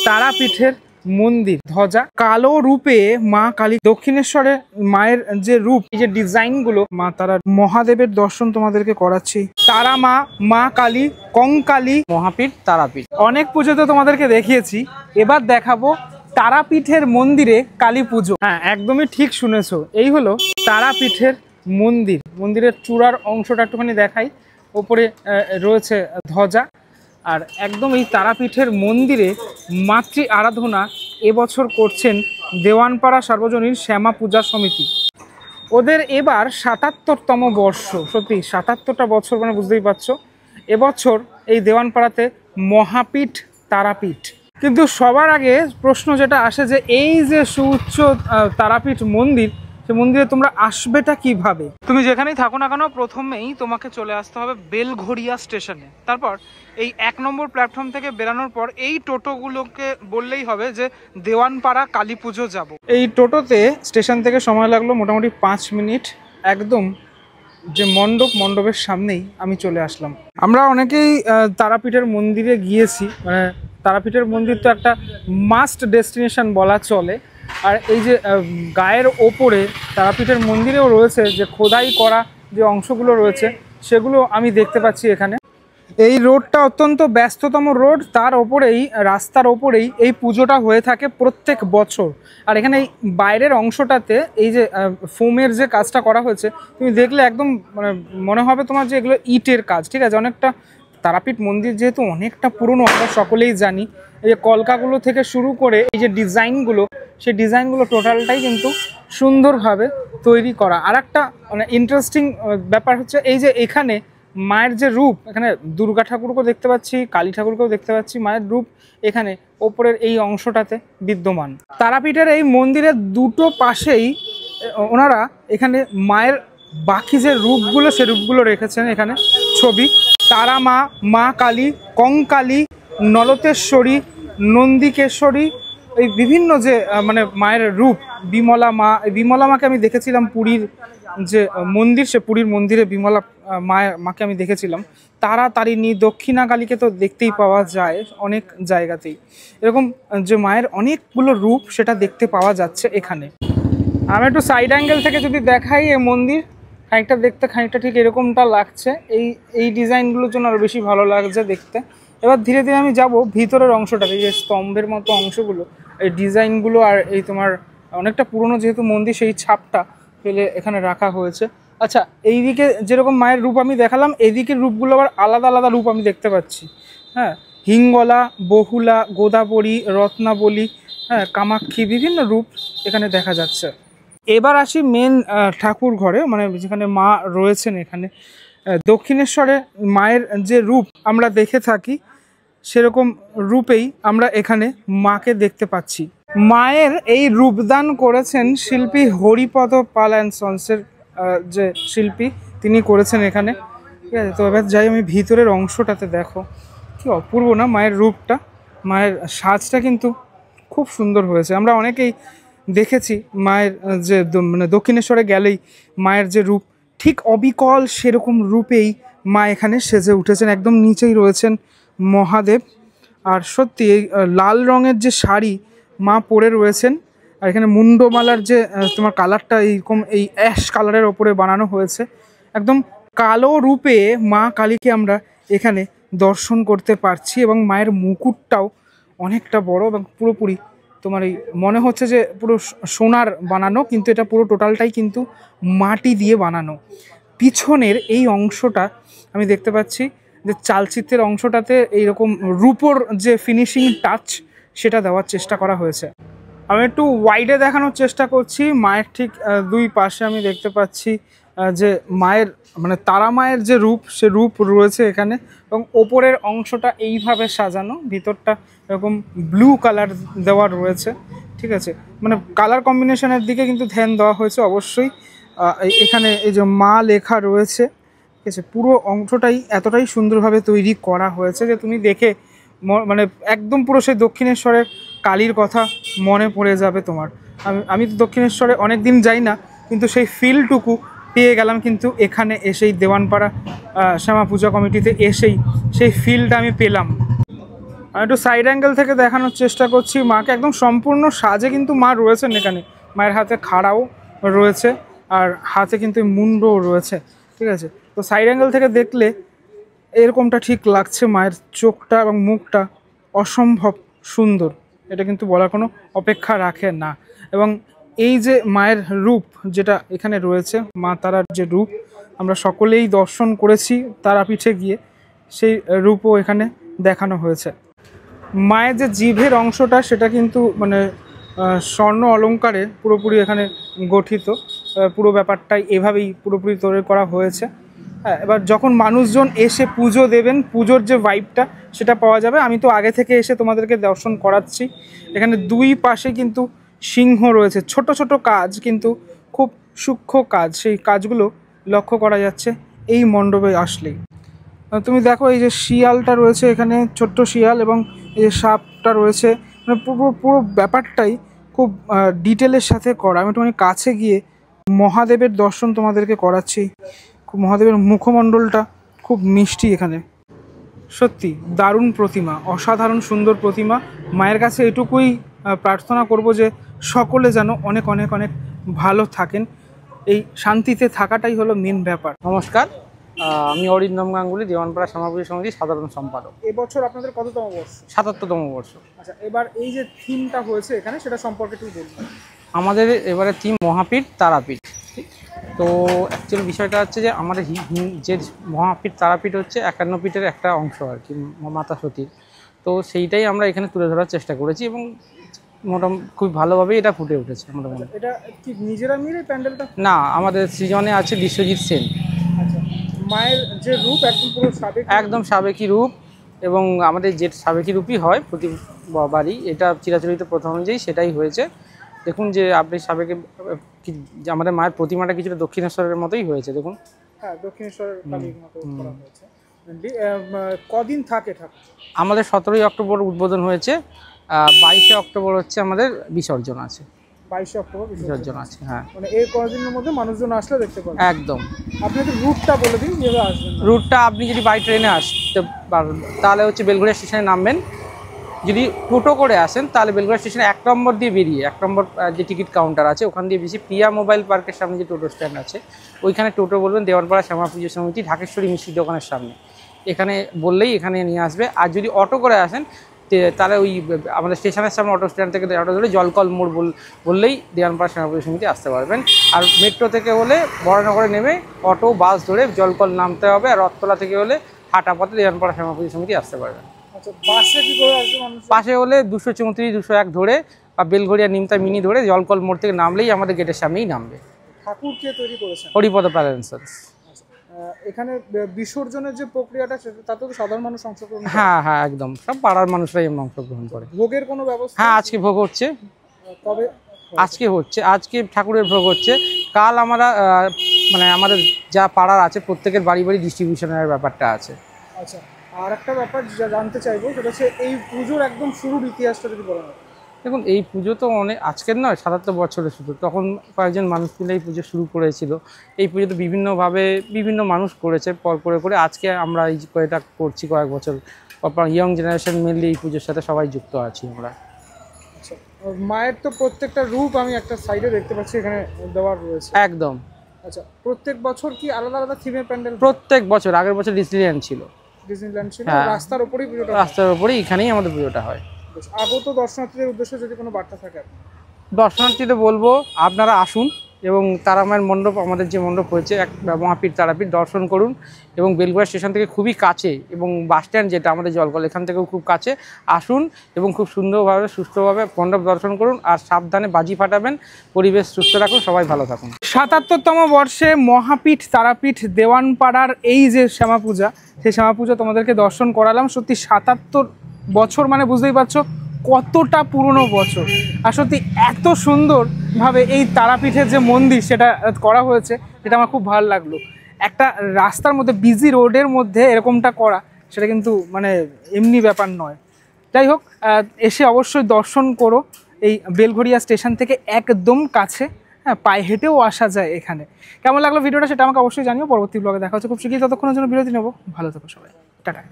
তারাপীঠের মন্দির ধ্বজা কালো রূপে মা কালী দক্ষিণেশ্বরে মায়ের যে রূপ, এই যে ডিজাইন গুলো, মা তারা মহাদেবের দর্শন তোমাদেরকে করাচ্ছি। তারা মা, মা কালী, কঙ্কালী, মহাপীঠ, তারাপীঠ। অনেক পুজো তো তোমাদেরকে দেখিয়েছি, এবার দেখাবো তারাপীঠের মন্দিরে কালী পুজো। হ্যাঁ, একদমই ঠিক শুনেছো, এই হলো তারাপীঠের মন্দির। মন্দিরের চূড়ার অংশটা একটুখানি দেখাই। ওপরে রয়েছে ধ্বজা, আর একদম এই তারাপীঠের মন্দিরে মাতৃ আরাধনা এবছর করছেন দেওয়ানপাড়া সার্বজনীন শ্যামা পূজা সমিতি। ওদের এবার ৭৭তম বর্ষ। সত্যি ৭৭টা বছর, মানে বুঝতেই পারছো। এবছর এই দেওয়ানপাড়াতে মহাপীঠ তারাপীঠ। কিন্তু সবার আগে প্রশ্ন যেটা আসে যে এই যে সুউচ্চ তারাপীঠ মন্দির, সে মন্দিরে তোমরা আসবেটা কিভাবে? তুমি যেখানেই থাকো না কেন, প্রথমেই তোমাকে চলে আসতে হবে বেলঘড়িয়া স্টেশনে। তারপর এই ১ নম্বর প্ল্যাটফর্ম থেকে বেরানোর পর এই টোটোগুলোকে বললেই হবে যে দেওয়ানপাড়া কালী পুজো যাব। এই টোটোতে স্টেশন থেকে সময় লাগলো মোটামুটি ৫ মিনিট। একদম যে মণ্ডপের সামনেই আমি চলে আসলাম। আমরা অনেকেই তারাপীঠের মন্দিরে গিয়েছি, মানে তারাপীঠের মন্দির তো একটা মাস্ট ডেস্টিনেশন বলা চলে। আর এই যে গায়ের ওপরে তারাপীঠের মন্দিরেও রয়েছে যে খোদাই করা যে অংশগুলো রয়েছে, সেগুলো আমি দেখতে পাচ্ছি এখানে। এই রোডটা অত্যন্ত ব্যস্ততম রোড, তার ওপরেই, রাস্তার ওপরেই এই পুজোটা হয়ে থাকে প্রত্যেক বছর। আর এখানে এই বাইরের অংশটাতে এই যে ফোমের যে কাজটা করা হয়েছে, তুমি দেখলে একদম মানে মনে হবে তোমার যে এগুলো ইটের কাজ, ঠিক আছে। অনেকটা তারাপীঠ মন্দির যেহেতু অনেকটা পুরনো, আমরা সকলেই জানি। এই যে কলকাগুলো থেকে শুরু করে এই যে ডিজাইনগুলো, সেই ডিজাইনগুলো টোটালটাই কিন্তু সুন্দরভাবে তৈরি করা। আর একটা মানে ইন্টারেস্টিং ব্যাপার হচ্ছে এই যে এখানে মায়ের যে রূপ, এখানে দুর্গা ঠাকুরকেও দেখতে পাচ্ছি, কালী ঠাকুরকেও দেখতে পাচ্ছি, মায়ের রূপ এখানে ওপরের এই অংশটাতে বিদ্যমান। তারাপীঠের এই মন্দিরের দুটো পাশেই ওনারা এখানে মায়ের বাকি যে রূপগুলো, সে রূপগুলো রেখেছেন এখানে ছবি। তারা মা, মা কালী, কঙ্কালী, নলতেশ্বরী, নন্দিকেশ্বরী, এই বিভিন্ন যে মানে মায়ের রূপ। বিমলা মা, বিমলা মাকে আমি দেখেছিলাম পুরীর যে মন্দির, সে পুরীর মন্দিরে বিমলা মাকে আমি দেখেছিলাম। তারা তারিণী, দক্ষিণা কালীকে তো দেখতেই পাওয়া যায় অনেক জায়গাতেই। এরকম যে মায়ের অনেকগুলো রূপ, সেটা দেখতে পাওয়া যাচ্ছে এখানে। আমি একটু সাইড অ্যাঙ্গেল থেকে যদি দেখাই, এই মন্দির খানিকটা দেখতে খানিকটা ঠিক এরকমটা লাগছে। এই ডিজাইনগুলোর জন্য আরও বেশি ভালো লাগছে দেখতে। এবার ধীরে ধীরে আমি যাব ভিতরের অংশটাতে, যে স্তম্ভের মতো অংশগুলো, এই ডিজাইনগুলো, আর এই তোমার অনেকটা পুরনো যেহেতু মন্দির, সেই ছাপটা ফেলে এখানে রাখা হয়েছে। আচ্ছা, এইদিকে যেরকম মায়ের রূপ আমি দেখালাম, এইদিকের রূপগুলো আবার আলাদা আলাদা রূপ আমি দেখতে পাচ্ছি। হ্যাঁ, হিঙ্গলা, বহুলা, গোদাবরী, রত্নাবলী, হ্যাঁ, কামাক্ষী, বিভিন্ন রূপ এখানে দেখা যাচ্ছে। এবার আসি মেন ঠাকুর ঘরে, মানে যেখানে মা রয়েছেন। এখানে দক্ষিণেশ্বরে মায়ের যে রূপ আমরা দেখে থাকি, সেরকম রূপেই আমরা এখানে মাকে দেখতে পাচ্ছি। মায়ের এই রূপদান করেছেন শিল্পী হরিপদ পাল অ্যান্ড সন্সের যে শিল্পী, তিনি করেছেন এখানে, ঠিক আছে। তো এবার যাই আমি ভিতরের অংশটাতে, দেখো কি অপূর্ব না মায়ের রূপটা। মায়ের সাজটা কিন্তু খুব সুন্দর হয়েছে। আমরা অনেকেই দেখেছি মায়ের যে মানে দক্ষিণেশ্বরে গেলেই মায়ের যে রূপ, ঠিক অবিকল সেরকম রূপেই মা এখানে সেজে উঠেছেন। একদম নিচেই রয়েছেন মহাদেব। আর সত্যি এই লাল রঙের যে শাড়ি মা পরে রয়েছেন, আর এখানে মুন্ডমালার যে তোমার কালারটা এইরকম এই অ্যাশ কালারের ওপরে বানানো হয়েছে। একদম কালো রূপে মা কালীকে আমরা এখানে দর্শন করতে পারছি। এবং মায়ের মুকুটটাও অনেকটা বড় এবং পুরোপুরি তোমার এই মনে হচ্ছে যে পুরো সোনার বানানো, কিন্তু এটা পুরো টোটালটাই কিন্তু মাটি দিয়ে বানানো। পিছনের এই অংশটা আমি দেখতে পাচ্ছি যে চালচিত্রের অংশটাতে এইরকম রূপোর যে ফিনিশিং টাচ, সেটা দেওয়ার চেষ্টা করা হয়েছে। আমি একটু ওয়াইডে দেখানোর চেষ্টা করছি। মায়ের ঠিক দুই পাশে আমি দেখতে পাচ্ছি যে মায়ের মানে তারা মায়ের যে রূপ, সে রূপ রয়েছে এখানে। এবং ওপরের অংশটা এইভাবে সাজানো, ভিতরটা এরকম ব্লু কালার দেওয়া রয়েছে, ঠিক আছে। মানে কালার কম্বিনেশনের দিকে কিন্তু ধ্যান দেওয়া হয়েছে অবশ্যই। এখানে এই যে মা লেখা রয়েছে, ঠিক আছে। পুরো অংশটাই এতটাই সুন্দরভাবে তৈরি করা হয়েছে যে তুমি দেখে মানে একদম পুরো সেই দক্ষিণেশ্বরের কালীর কথা মনে পড়ে যাবে তোমার। আমি তো দক্ষিণেশ্বরে অনেক দিন যাই না, কিন্তু সেই ফিলটুকু পেয়ে গেলাম কিন্তু এখানে এসেই, দেওয়ানপাড়া শ্যামা পূজা কমিটিতে এসেই সেই ফিলটা আমি পেলাম। আমি একটু সাইড অ্যাঙ্গেল থেকে দেখানোর চেষ্টা করছি মাকে। একদম সম্পূর্ণ সাজে কিন্তু মা রয়েছেন এখানে। মায়ের হাতে খাড়াও রয়েছে আর হাতে কিন্তু মুন্ডও রয়েছে, ঠিক আছে। তো সাইড অ্যাঙ্গেল থেকে দেখলে এরকমটা ঠিক লাগছে। মায়ের চোখটা এবং মুখটা অসম্ভব সুন্দর, এটা কিন্তু বলার কোনো অপেক্ষা রাখে না। এবং এই যে মায়ের রূপ যেটা এখানে রয়েছে, মা তারার যে রূপ আমরা সকলেই দর্শন করেছি তারাপীঠে গিয়ে, সেই রূপও এখানে দেখানো হয়েছে। মায়ের যে জিভের অংশটা সেটা কিন্তু মানে স্বর্ণ অলঙ্কারে পুরোপুরি এখানে গঠিত। পুরো ব্যাপারটাই এভাবেই পুরোপুরি তৈরি করা হয়েছে। হ্যাঁ, এবার যখন মানুষজন এসে পুজো দেবেন, পুজোর যে ভাইবটা সেটা পাওয়া যাবে। আমি তো আগে থেকে এসে তোমাদেরকে দর্শন করাচ্ছি। এখানে দুই পাশে কিন্তু সিংহ রয়েছে, ছোট ছোট কাজ কিন্তু খুব সূক্ষ্ম কাজ, সেই কাজগুলো লক্ষ্য করা যাচ্ছে এই মণ্ডপে আসলেই। তুমি দেখো এই যে শিয়ালটা রয়েছে এখানে, ছোট্ট শিয়াল, এবং এই যে সাপটা রয়েছে, মানে পুরো পুরো ব্যাপারটাই খুব ডিটেলের সাথে করা। আমি একটুখানি কাছে গিয়ে মহাদেবের দর্শন তোমাদেরকে করাচ্ছি। মহাদেবের মুখমণ্ডলটা খুব মিষ্টি এখানে, সত্যি দারুণ প্রতিমা, অসাধারণ সুন্দর প্রতিমা। মায়ের কাছে এটুকুই প্রার্থনা করব যে সকলে যেন অনেক অনেক অনেক ভালো থাকেন। এই শান্তিতে থাকাটাই হলো মেন ব্যাপার। নমস্কার, আমি অরিন্দম গাঙ্গুলি, দেওয়ানপাড়া শ্যামা পুজো সমিতির সাধারণ সম্পাদক। এবছর আপনাদের কততম বর্ষ? ৭৭তম বর্ষ। আচ্ছা, এবার এই যে থিমটা হয়েছে এখানে সেটা সম্পর্কে একটু বলুন। আমাদের এবারে থিম মহাপীঠ তারাপীঠ। তো অ্যাকচুয়ালি বিষয়টা হচ্ছে যে আমাদের যে মহাপীঠ তারাপীঠ হচ্ছে ৫১ পীঠের একটা অংশ আর কি, মাতা সতীর। তো সেইটাই আমরা এখানে তুলে ধরার চেষ্টা করেছি এবং মোটামুটি খুব ভালোভাবেই এটা ফুটে উঠেছে মোটামুটি। এটা কি নিজেরা মিলে প্যান্ডেলটা? না, আমাদের সৃজনে আছে বিশ্বজিৎ সেন। আচ্ছা, মায়ের যে রূপ একদম পুরো সাবেক, একদম সাবেকি রূপ, এবং আমাদের যে সাবেকি রূপই হয় প্রতি বাড়ি, এটা চিরাচরিত প্রথা অনুযায়ী সেটাই হয়েছে। দেখুন যে আপনি সাবেকে আমাদের মায়ের প্রতিমাটা কিছুটা দক্ষিণেশ্বরের মতোই হয়েছে, দেখুন। হ্যাঁ, দক্ষিণেশ্বরের কালীর মতো করা হয়েছে। কদিন থাকে ঠাকুর? আমাদের ১৭ই অক্টোবর উদ্বোধন হয়েছে, ২২শে অক্টোবর হচ্ছে আমাদের বিসর্জন আছে। ২২শে অক্টোবর বিসর্জন আছে, হ্যাঁ। মানে এই কদিনের মধ্যে মানুষজন আসলে দেখতে পাবেন। একদম। আপনাদের রুটটা বলে দিন, যেভাবে আসবেন। রুটটা আপনি যদি বাই ট্রেনে আসতে পারেন তাহলে হচ্ছে বেলঘড়িয়া স্টেশনে নামবেন। যদি টোটো করে আসেন তাহলে বেলঘড়িয়া স্টেশনে ১ নম্বর দিয়ে বেরিয়ে ১ নম্বর যে টিকিট কাউন্টার আছে ওখান দিয়ে বেশি প্রিয়া মোবাইল পার্কের সামনে যে টোটো স্ট্যান্ড আছে ওইখানে টোটো বলবেন, দেওয়ানপাড়া শ্যামা পুজো সমিতি ঢাকেশ্বরী মিষ্টির দোকানের সামনে, এখানে বললেই এখানে নিয়ে আসবে। আর যদি অটো করে আসেন তাহলে ওই আমাদের স্টেশনের সামনে অটো স্ট্যান্ড থেকে অটো ধরে জলকল মোড় বললেই দেওয়ানপাড়া শ্যামা পুজো সমিতি আসতে পারবেন। আর মেট্রো থেকে হলে বড়নগরে নেমে অটো বাস ধরে জলকল নামতে হবে, আর রথতলা থেকে হলে হাঁটা পথে দেওয়ানপাড়া শ্যামা পুজো সমিতি আসতে পারবেন। বাসে কি করে আসবে মানুষ? পাশে হলে ২৩৪ ২০১ ধরে বা বেলঘড়িয়া নিমতা মিনি ধরে জলকল মোড় থেকে নামলেই আমাদের গেটের সামনেই নামবে। ঠাকুর কে তৈরি করেছেন? হরিপদ প্যালেন্সেন্স। এখানে বিসর্জনের যে প্রক্রিয়াটা তাতে তো সাধারণ মানুষ অংশগ্রহণ করে? হ্যাঁ হ্যাঁ, একদম সব পাড়ার মানুষরাই অংশগ্রহণ করে। ভোগের কোনো ব্যবস্থা? হ্যাঁ, আজকে ভোগ হচ্ছে। কবে? আজকে হচ্ছে, আজকে ঠাকুরের ভোগ হচ্ছে। কাল আমরা মানে আমাদের যা পাড়ার আছে প্রত্যেকের বাড়ি বাড়ি ডিস্ট্রিবিউশনের ব্যাপারটা আছে। আচ্ছা, আর একটা ব্যাপার যা জানতে চাইবো সেটা হচ্ছে এই পুজোর একদম শুরুর ইতিহাসটা যদি বলেন। দেখুন, এই পুজো তো অনেক আজকের নয়, ৭৭ বছরের শুধু। তখন কয়েকজন মানুষ মিলে এই পুজো শুরু করেছিল। এই পুজো তো বিভিন্নভাবে বিভিন্ন মানুষ করেছে পর করে আজকে আমরা এই এটা করছি কয়েক বছর। ইয়ং জেনারেশন মেনলি এই পুজোর সাথে সবাই যুক্ত আছি আমরা। আচ্ছা, মায়ের তো প্রত্যেকটা রূপ আমি একটা সাইডে দেখতে পাচ্ছি এখানে দেওয়া রয়েছে। একদম। আচ্ছা, প্রত্যেক বছর কি আলাদা আলাদা থিমের প্যান্ডেল? প্রত্যেক বছর। আগের বছর ডিসনিল্যান্ড ছিল। ডিজনিল্যান্ড ছিল, হ্যাঁ। রাস্তার উপরেই পুজোটা? রাস্তার উপরেই, এখানেই আমাদের পুজোটা হয়। আগত দর্শনার্থীদের উদ্দেশ্যে যদি কোনো বার্তা থাকে? দর্শনার্থীদের বলবো আপনারা আসুন এবং তারামায়ের মণ্ডপ, আমাদের যে মণ্ডপ হয়েছে এক মহাপীঠ তারাপীঠ, দর্শন করুন। এবং বেলঘড়িয়া স্টেশন থেকে খুবই কাছে, এবং বাস স্ট্যান্ড যেটা আমাদের জলকল এখান থেকেও খুব কাছে। আসুন এবং খুব সুন্দরভাবে সুস্থভাবে মণ্ডপ দর্শন করুন, আর সাবধানে বাজি ফাটাবেন। পরিবেশ সুস্থ রাখুন, সবাই ভালো থাকুন। ৭৭তম বর্ষে মহাপীঠ তারাপীঠ দেওয়ানপাড়ার এই যে শ্যামা পূজা, সেই শ্যামা পূজা তোমাদেরকে দর্শন করালাম। সত্যি ৭৭ বছর মানে বুঝতেই পারছো কতটা পুরনো বছর। আর সত্যি এত সুন্দরভাবে এই তারাপীঠের যে মন্দির সেটা করা হয়েছে, এটা আমার খুব ভালো লাগলো। একটা রাস্তার মধ্যে, বিজি রোডের মধ্যে এরকমটা করা, সেটা কিন্তু মানে এমনি ব্যাপার নয়। যাই হোক, এসে অবশ্যই দর্শন করো। এই বেলঘড়িয়া স্টেশন থেকে একদম কাছে, হ্যাঁ, পায়ে হেঁটেও আসা যায় এখানে। কেমন লাগলো ভিডিওটা সেটা আমাকে অবশ্যই জানিও। পরবর্তী ব্লগে দেখা হচ্ছে খুব শীঘ্রই। ততক্ষণের জন্য বিরতি নেবো। ভালো থেকো সবাই, টাটা।